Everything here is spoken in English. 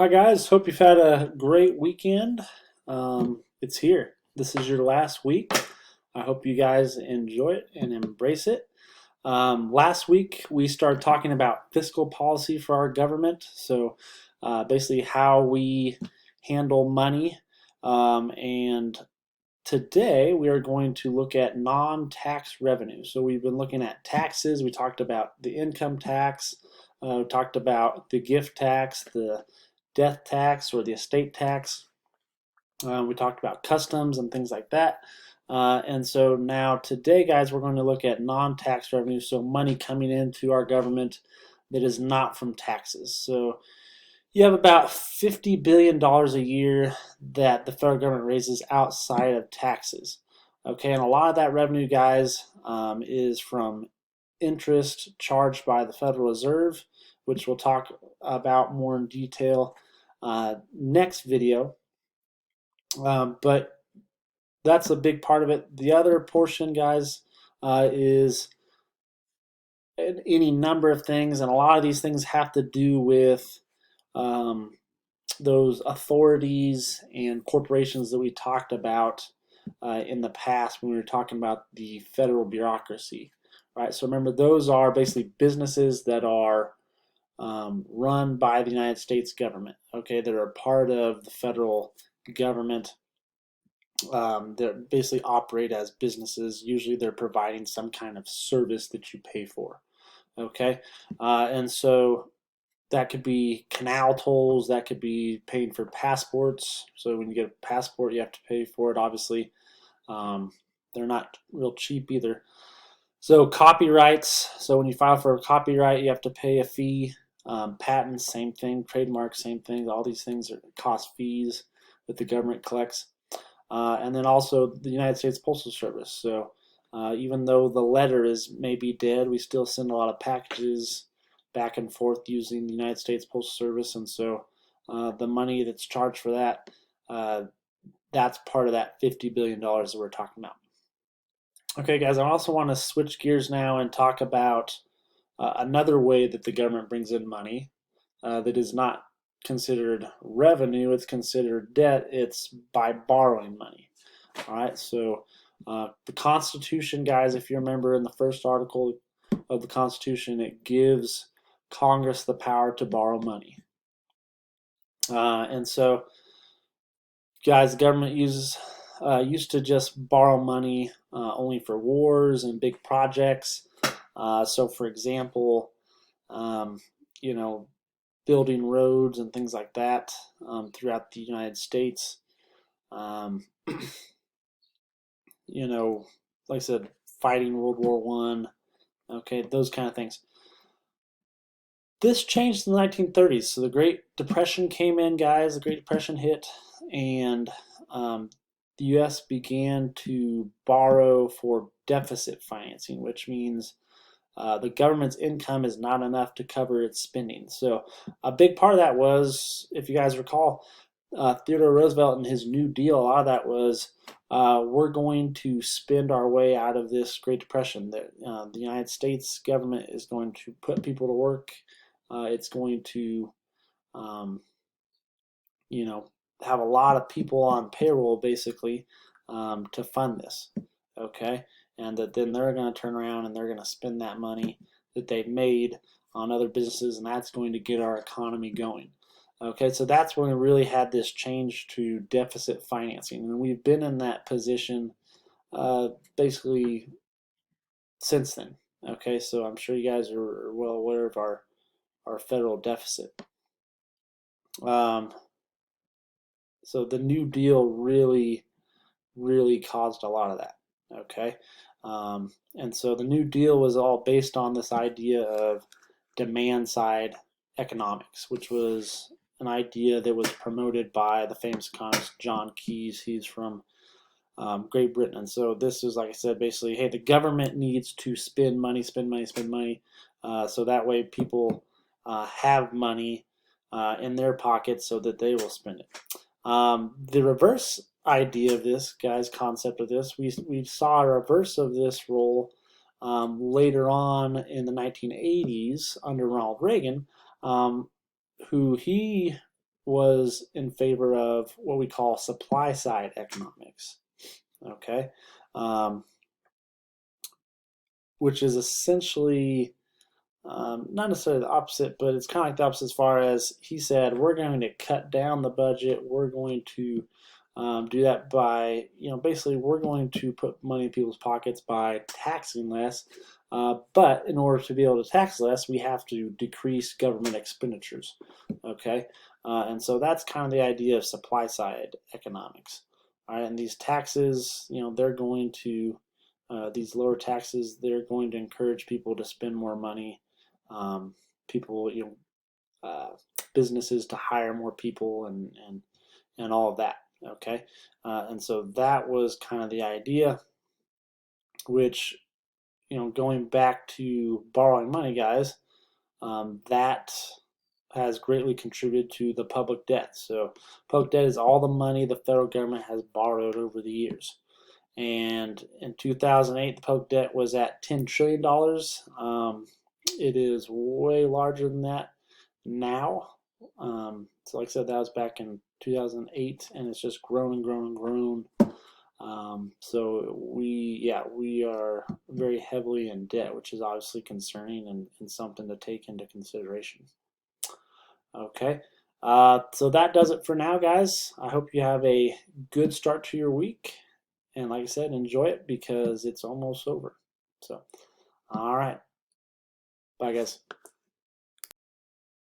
Hi guys, hope you've had a great weekend. It's here. This is your last week. I hope you guys enjoy it and embrace it. Last week we started talking about fiscal policy for our government. So basically how we handle money. And today we are going to look at non-tax revenue. So we've been looking at taxes. We talked about the income tax. We talked about the gift tax, the death tax or the estate tax. We talked about customs and things like that. And so now today, guys, we're going to look at non-tax revenue, so money coming into our government that is not from taxes. So you have about $50 billion a year that the federal government raises outside of taxes. Okay, and a lot of that revenue, guys, is from interest charged by the Federal Reserve, which we'll talk about more in detail next video. But that's a big part of it. The other portion, guys, is any number of things, and a lot of these things have to do with um, those authorities and corporations that we talked about in the past when we were talking about the federal bureaucracy. Right. So remember, those are basically businesses that are run by the United States government. Okay, that are part of the federal government. That basically operate as businesses. Usually, they're providing some kind of service that you pay for. Okay, and so that could be canal tolls. That could be paying for passports. So when you get a passport, you have to pay for it. Obviously, um, they're not real cheap either. So copyrights. So when you file for a copyright, you have to pay a fee. Patents, same thing. Trademarks, same thing. All these things cost fees that the government collects. And then also the United States Postal Service. So even though the letter is maybe dead, we still send a lot of packages back and forth using the United States Postal Service, and so the money that's charged for that, uh, that's part of that $50 billion that we're talking about. Okay, guys, I also want to switch gears now and talk about another way that the government brings in money that is not considered revenue, it's considered debt. It's by borrowing money. All right, so the Constitution, guys, if you remember in the first article of the Constitution, it gives Congress the power to borrow money. And so, guys, the government used to just borrow money only for wars and big projects. So, for example, um, you know, building roads and things like that throughout the United States. Um, you know, like I said, fighting World War One. Okay, those kind of things. This changed in the 1930s. So the Great Depression came in, guys. The Great Depression hit, and the U.S. began to borrow for deficit financing, which means the government's income is not enough to cover its spending. So a big part of that was, if you guys recall, Theodore Roosevelt and his New Deal. A lot of that was we're going to spend our way out of this Great Depression. That the United States government is going to put people to work. It's going to, um, you know, have a lot of people on payroll basically to fund this. Okay, and that then they're going to turn around and they're going to spend that money that they've made on other businesses, and that's going to get our economy going. Okay, so that's when we really had this change to deficit financing, and we've been in that position basically since then. Okay, so I'm sure you guys are well aware of our federal deficit. Um, so the New Deal really caused a lot of that. Okay, and so the New Deal was all based on this idea of demand side economics, which was an idea that was promoted by the famous economist John Keyes. He's from Great Britain, and so this is, like I said, basically, hey, the government needs to spend money, spend money, spend money, so that way people have money in their pockets so that they will spend it. The reverse idea of this, guys, concept of this, we saw a reverse of this role later on in the 1980s under Ronald Reagan, who he was in favor of what we call supply side economics. Okay, um, which is essentially not necessarily the opposite, but it's kind of like the opposite as far as he said, we're going to cut down the budget. We're going to do that by, basically we're going to put money in people's pockets by taxing less. But in order to be able to tax less, we have to decrease government expenditures. Okay. And so that's kind of the idea of supply side economics. All right. And these taxes, they're going to, these lower taxes, they're going to encourage people to spend more money. People, businesses to hire more people and all of that. Okay, and so that was kind of the idea. Which, going back to borrowing money, guys, that has greatly contributed to the public debt. So, public debt is all the money the federal government has borrowed over the years. And in 2008, the public debt was at $10 trillion. It is way larger than that now. So like I said, that was back in 2008, and it's just grown and grown and grown. So we are very heavily in debt, which is obviously concerning and something to take into consideration. Okay. So that does it for now, guys. I hope you have a good start to your week. And like I said, enjoy it because it's almost over. So, all right. Bye, guys.